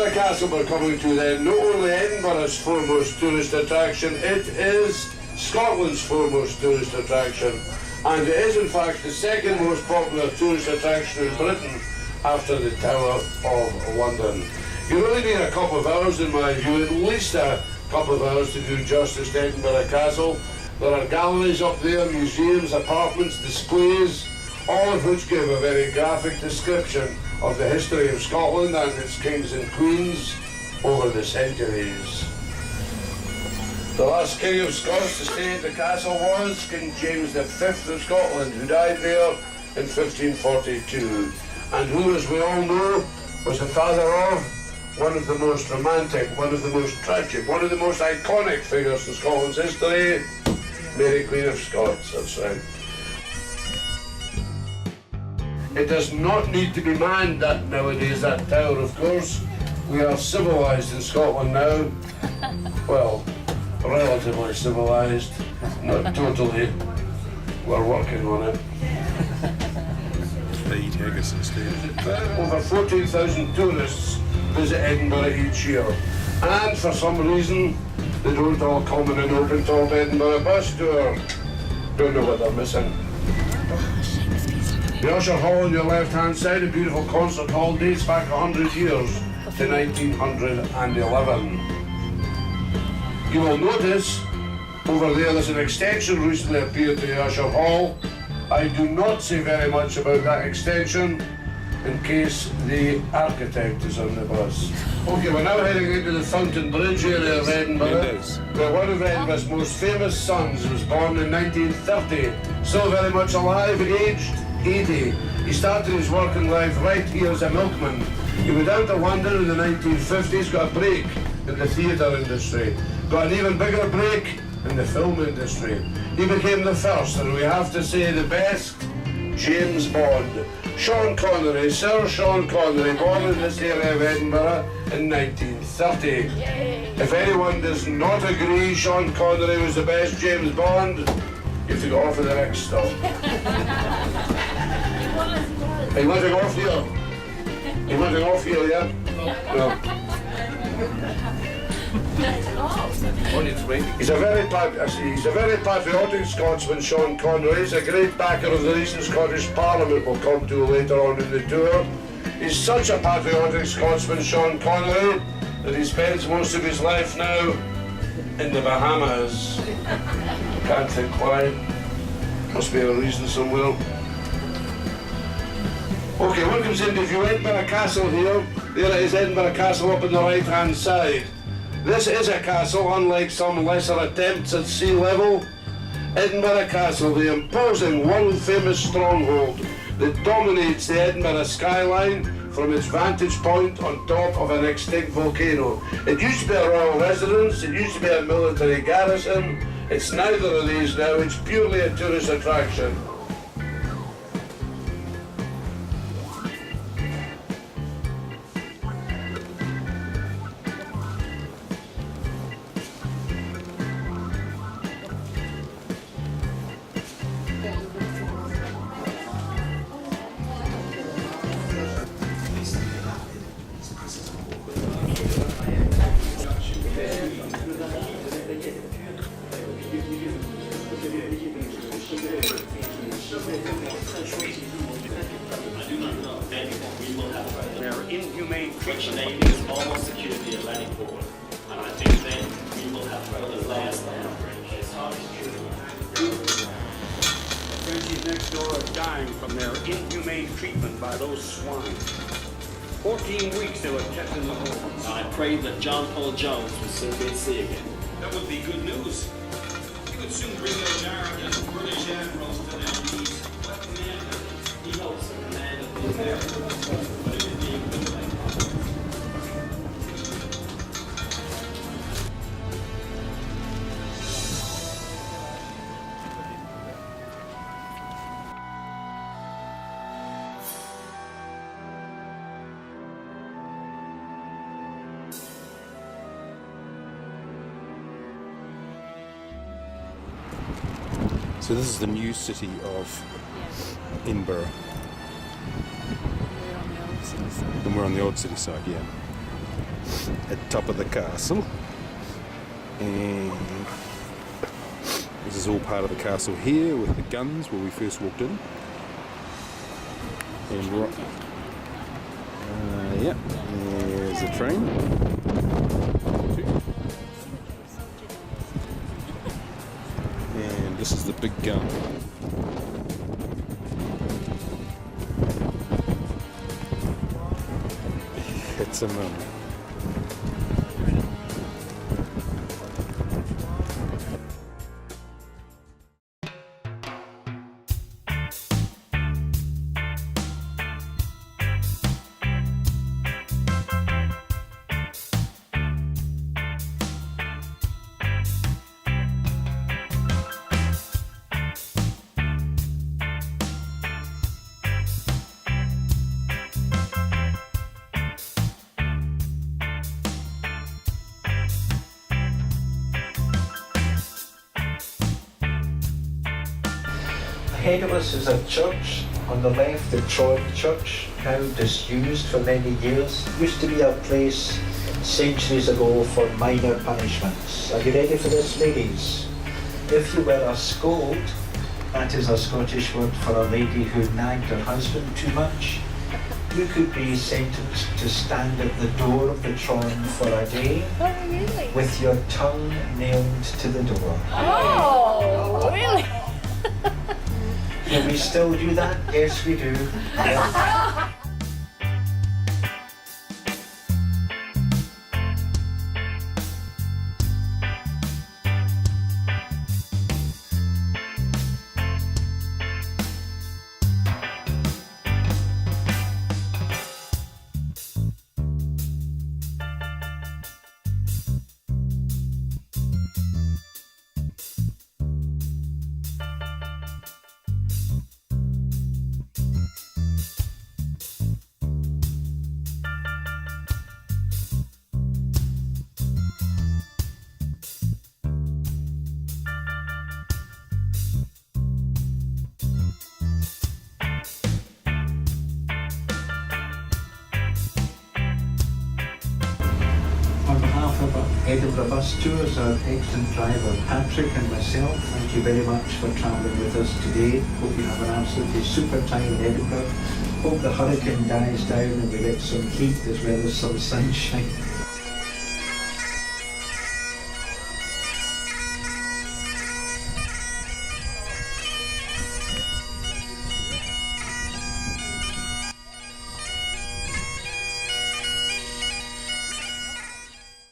Edinburgh Castle we're coming to then, not only Edinburgh's foremost tourist attraction, it is Scotland's foremost tourist attraction. And it is in fact the second most popular tourist attraction in Britain after the Tower of London. You really need a couple of hours in my view, at least a couple of hours to do justice to Edinburgh Castle. There are galleries up there, museums, apartments, displays, all of which give a very graphic description of the history of Scotland and its kings and queens over the centuries. The last king of Scots to stay at the castle was King James V of Scotland, who died there in 1542, and who, as we all know, was the father of one of the most romantic, one of the most tragic, one of the most iconic figures in Scotland's history, Mary Queen of Scots, that's right. It does not need to be manned that nowadays, that tower, of course. We are civilised in Scotland now. Well, relatively civilised, not totally. We're working on it. They eat haggis instead. Over 14,000 tourists visit Edinburgh each year. And for some reason, they don't all come in an open-top Edinburgh bus tour. Don't know what they're missing. The Usher Hall on your left-hand side, a beautiful concert hall, dates back 100 years to 1911. You will notice over there's an extension recently appeared to the Usher Hall. I do not say very much about that extension in case the architect is on the bus. Okay, we're now heading into the Fountain Bridge area of Edinburgh, where one of Edinburgh's most famous sons was born in 1930, still very much alive, aged 80. He started his working life right here as a milkman. He went down to London in the 1950s, got a break in the theatre industry, got an even bigger break in the film industry. He became the first, and we have to say the best, James Bond. Sean Connery, Sir Sean Connery, born in this area of Edinburgh in 1930. If anyone does not agree Sean Connery was the best James Bond, you have to go off of the next stop. Are you wanting off here? You wanting off here, yeah? No. He's a very patriotic Scotsman, Sean Connery. He's a great backer of the recent Scottish Parliament we'll come to later on in the tour. He's such a patriotic Scotsman, Sean Connery, that he spends most of his life now in the Bahamas. Can't think why. Must be a reason somewhere. Okay, what comes into view? Edinburgh Castle here. There it is, Edinburgh Castle up on the right-hand side. This is a castle, unlike some lesser attempts at sea level. Edinburgh Castle, the imposing world-famous stronghold that dominates the Edinburgh skyline from its vantage point on top of an extinct volcano. It used to be a royal residence, it used to be a military garrison. It's neither of these now, it's purely a tourist attraction. Their inhumane treatment is almost secured the Atlantic border, and I think then we will have the last outbreak. The Frenchies next door are dying from their inhumane treatment by those swine. 14 weeks they were kept in the hole. I prayed that John Paul Jones would soon be at sea again. That would be good news. He could soon bring those arrogant British admirals to their knees. What commander? He hopes the command of the Americans. But it would be a good thing. So this is the new city of Edinburgh. We're on the old city side. And we're on the old city side, yeah. at the top of the castle. And this is all part of the castle here with the guns where we first walked in. And right, yeah, there's the train. And this is the big gun. It's a moment. Ahead of us is a church. On the left, the Troy Church, now disused for many years. Used to be a place centuries ago for minor punishments. Are you ready for this, ladies? If you were a scold, that is a Scottish word for a lady who nagged her husband too much, you could be sentenced to stand at the door of the Tron for a day with your tongue nailed to the door. Oh, really? Do we still do that? Yes, we do. Yeah. On behalf of Edinburgh Bus Tours, our excellent driver Patrick and myself, thank you very much for travelling with us today. Hope you have an absolutely super time in Edinburgh. Hope the hurricane dies down and we get some heat as well as some sunshine.